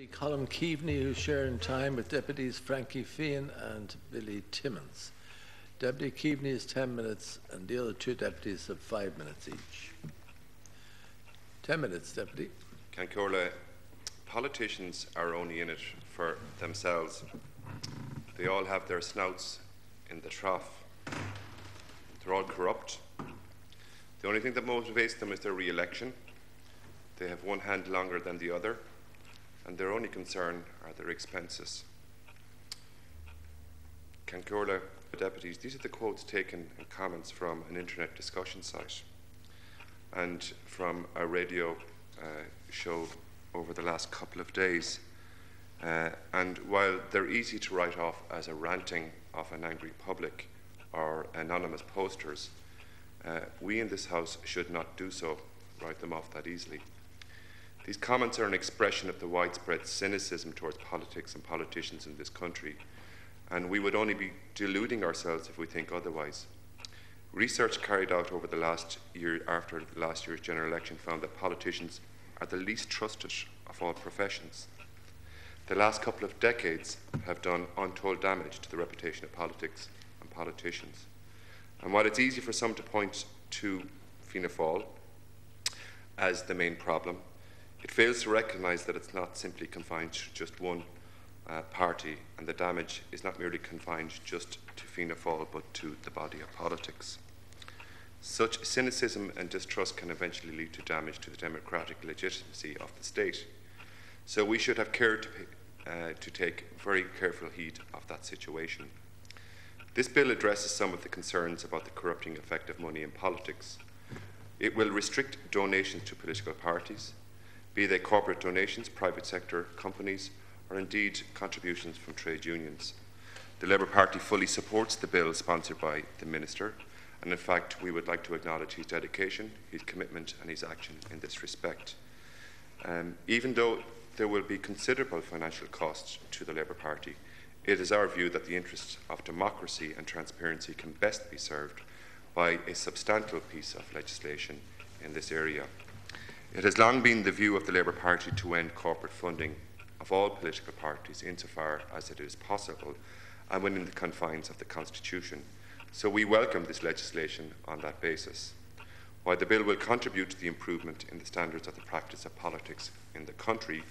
Colm Keaveney, who's sharing time with Deputies Frankie Feehan and Billy Timmins. Deputy Keaveney is 10 minutes and the other two deputies have 5 minutes each. 10 minutes, Deputy. Cancórla, politicians are only in it for themselves. They all have their snouts in the trough. They're all corrupt. The only thing that motivates them is their re-election. They have one hand longer than the other, and their only concern are their expenses. Cancórla deputies, these are the quotes taken and comments from an internet discussion site and from a radio show over the last couple of days. And while they're easy to write off as a ranting of an angry public or anonymous posters, we in this House should not do so, write them off that easily. These comments are an expression of the widespread cynicism towards politics and politicians in this country, and we would only be deluding ourselves if we think otherwise. Research carried out over the last year, after last year's general election, found that politicians are the least trusted of all professions. The last couple of decades have done untold damage to the reputation of politics and politicians. And while it's easy for some to point to Fianna Fáil as the main problem, it fails to recognise that it's not simply confined to just one party, and the damage is not merely confined just to Fianna Fáil but to the body of politics. Such cynicism and distrust can eventually lead to damage to the democratic legitimacy of the state. So we should have care to take very careful heed of that situation. This bill addresses some of the concerns about the corrupting effect of money in politics. It will restrict donations to political parties, be they corporate donations, private sector companies, or indeed contributions from trade unions. The Labour Party fully supports the bill sponsored by the Minister, and in fact we would like to acknowledge his dedication, his commitment and his action in this respect. Even though there will be considerable financial costs to the Labour Party, it is our view that the interests of democracy and transparency can best be served by a substantial piece of legislation in this area. It has long been the view of the Labour Party to end corporate funding of all political parties insofar as it is possible and within the confines of the Constitution. So we welcome this legislation on that basis. While the bill will contribute to the improvement in the standards of the practice of politics in the country,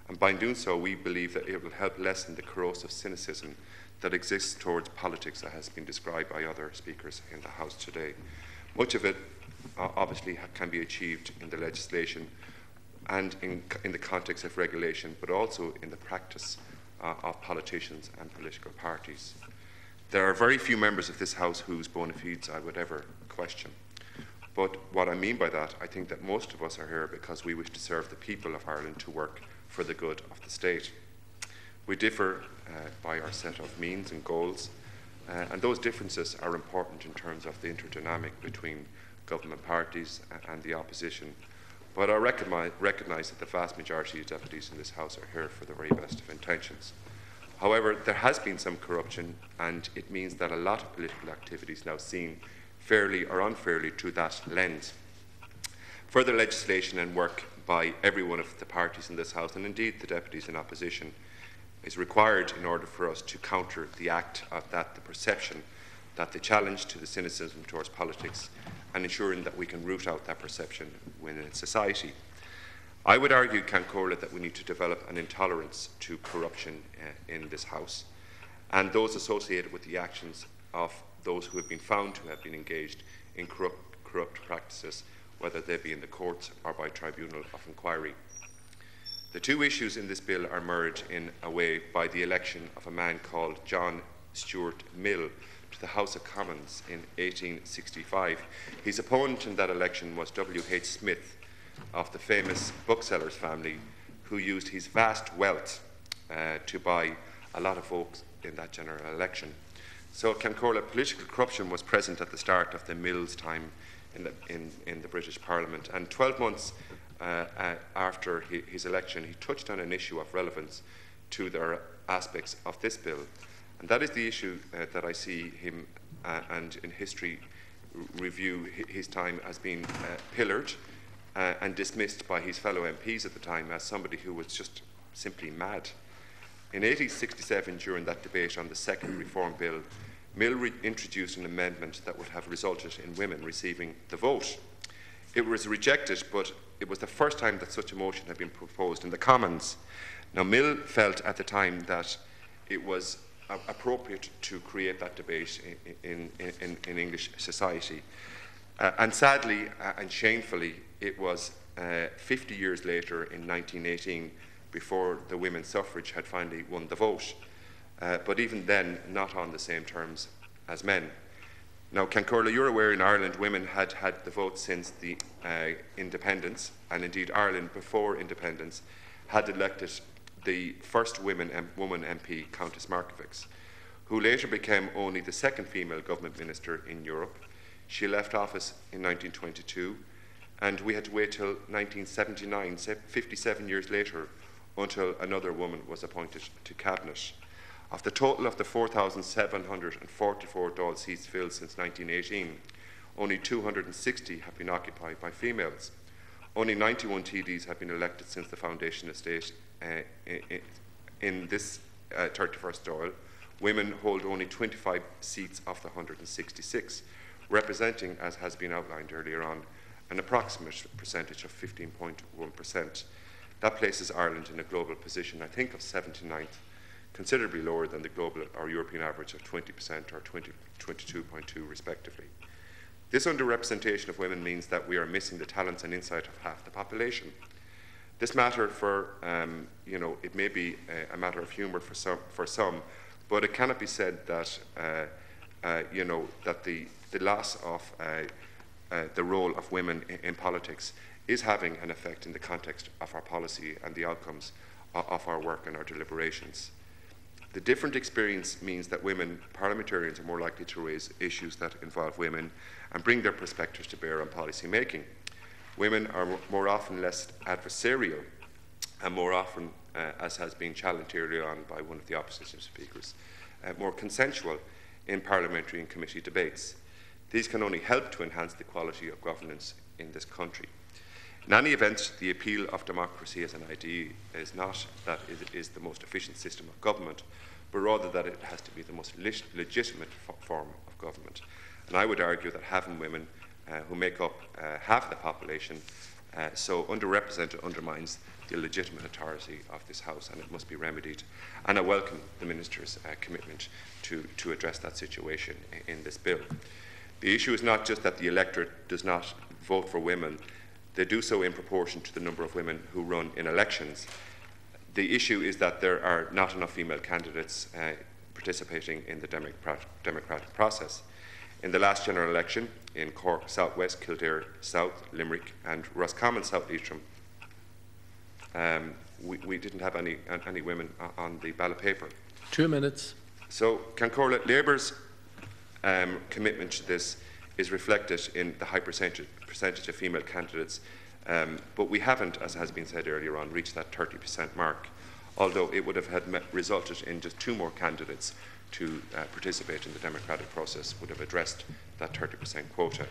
and by doing so we believe that it will help lessen the corrosive cynicism that exists towards politics that has been described by other speakers in the House today. Much of it obviously can be achieved in the legislation and in the context of regulation, but also in the practice of politicians and political parties. There are very few members of this House whose bona fides I would ever question. But what I mean by that, I think that most of us are here because we wish to serve the people of Ireland, to work for the good of the state. We differ by our set of means and goals, and those differences are important in terms of the interdynamic between government parties and the opposition. But I recognise that the vast majority of deputies in this House are here for the very best of intentions. However, there has been some corruption, and it means that a lot of political activity is now seen fairly or unfairly through that lens. Further legislation and work by every one of the parties in this House, and indeed the deputies in opposition, is required in order for us to counter the act of that, the perception that the challenge to the cynicism towards politics, and ensuring that we can root out that perception within society. I would argue, Cancórla, that we need to develop an intolerance to corruption in this House, and those associated with the actions of those who have been found to have been engaged in corrupt practices, whether they be in the courts or by tribunal of inquiry. The two issues in this bill are merged in a way by the election of a man called John Stuart Mill to the House of Commons in 1865. His opponent in that election was W.H. Smith of the famous booksellers family, who used his vast wealth to buy a lot of votes in that general election. So, Cancórla, political corruption was present at the start of the Mill's time in the British Parliament, and 12 months after his election, he touched on an issue of relevance to the aspects of this bill, and that is the issue that I see him and in history review his time as being pillared and dismissed by his fellow MPs at the time as somebody who was just simply mad. In 1867, during that debate on the second Reform Bill, Mill introduced an amendment that would have resulted in women receiving the vote. It was rejected, but it was the first time that such a motion had been proposed in the Commons. Now, Mill felt at the time that it was appropriate to create that debate in English society. And sadly and shamefully, it was 50 years later, in 1918, before the women's suffrage had finally won the vote. But even then, not on the same terms as men. Now, Cancurla, you're aware in Ireland women had had the vote since the independence, and indeed Ireland before independence had elected the first woman MP, Countess Markievicz, who later became only the second female government minister in Europe. She left office in 1922, and we had to wait till 1979, 57 years later, until another woman was appointed to cabinet. Of the total of the 4,744 Dáil seats filled since 1918, only 260 have been occupied by females. Only 91 TDs have been elected since the foundation estate. In this 31st Dáil, women hold only 25 seats of the 166, representing, as has been outlined earlier on, an approximate percentage of 15.1%. That places Ireland in a global position, I think, of 79th, considerably lower than the global or European average of 20% or 22.2% respectively. This underrepresentation of women means that we are missing the talents and insight of half the population. This matter it may be a matter of humour for some, but it cannot be said that, that the loss of the role of women in politics is having an effect in the context of our policy and the outcomes of our work and our deliberations. The different experience means that women parliamentarians are more likely to raise issues that involve women and bring their perspectives to bear on policy making. Women are more often less adversarial and more often, as has been challenged earlier on by one of the opposition speakers, more consensual in parliamentary and committee debates. These can only help to enhance the quality of governance in this country. In any event, the appeal of democracy as an idea is not that it is the most efficient system of government, but rather that it has to be the most legitimate form of government. And I would argue that having women who make up half the population so underrepresented undermines the legitimate authority of this House, and it must be remedied. And I welcome the Minister's commitment to address that situation in this bill. The issue is not just that the electorate does not vote for women, they do so in proportion to the number of women who run in elections. The issue is that there are not enough female candidates participating in the democratic process. In the last general election in Cork South West, Kildare South, Limerick and Roscommon South Leitrim, we didn't have any women on the ballot paper. 2 minutes. So Cancurla, Labour's commitment to this is reflected in the high percentage of female candidates, but we haven't, as has been said earlier on, reached that 30% mark, although it would have resulted in just 2 more candidates to participate in the democratic process would have addressed that 30% quota.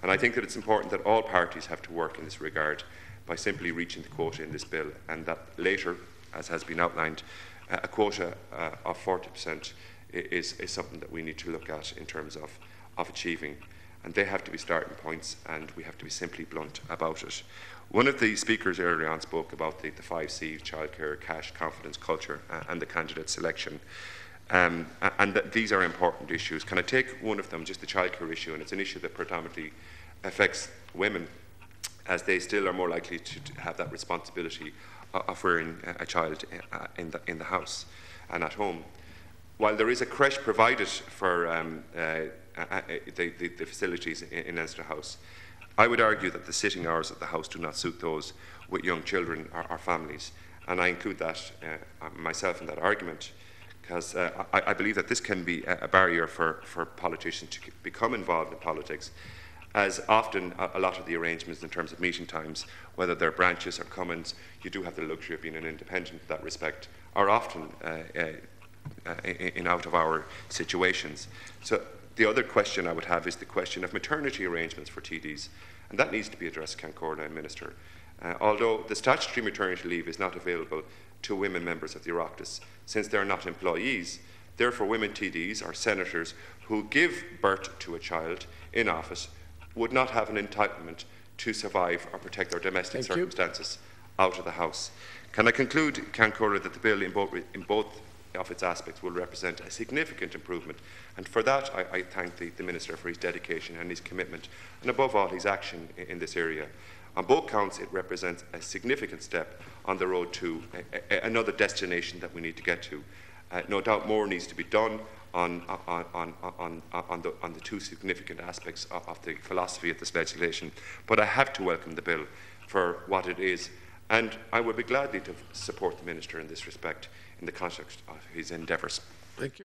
And I think that it's important that all parties have to work in this regard by simply reaching the quota in this bill, and that later, as has been outlined, a quota of 40% is something that we need to look at in terms of achieving. And they have to be starting points, and we have to be simply blunt about it. One of the speakers earlier on spoke about the 5 C's: childcare, cash, confidence, culture, and the candidate selection. And that these are important issues. Can I take one of them, just the childcare issue? And it's an issue that predominantly affects women, as they still are more likely to have that responsibility of rearing a child in the house and at home. While there is a creche provided for the facilities in Leinster House, I would argue that the sitting hours at the house do not suit those with young children or families, and I include that myself in that argument, because I believe that this can be a barrier for politicians to become involved in politics, as often a lot of the arrangements in terms of meeting times, whether they're branches or commons, you do have the luxury of being an independent in that respect, are often in out-of-hour situations. So the other question I would have is the question of maternity arrangements for TDs, and that needs to be addressed, Cancurla and Minister. Although the statutory maternity leave is not available to women members of the Oireachtas, since they are not employees. Therefore, women TDs or senators who give birth to a child in office would not have an entitlement to survive or protect their domestic circumstances out of the House. Can I conclude, Cancora, that the bill in both of its aspects will represent a significant improvement, and for that I thank the Minister for his dedication and his commitment, and above all his action in this area. On both counts, it represents a significant step on the road to another destination that we need to get to. No doubt more needs to be done on the two significant aspects of the philosophy of this legislation, but I have to welcome the bill for what it is, and I would be gladly to support the Minister in this respect in the context of his endeavours. Thank you.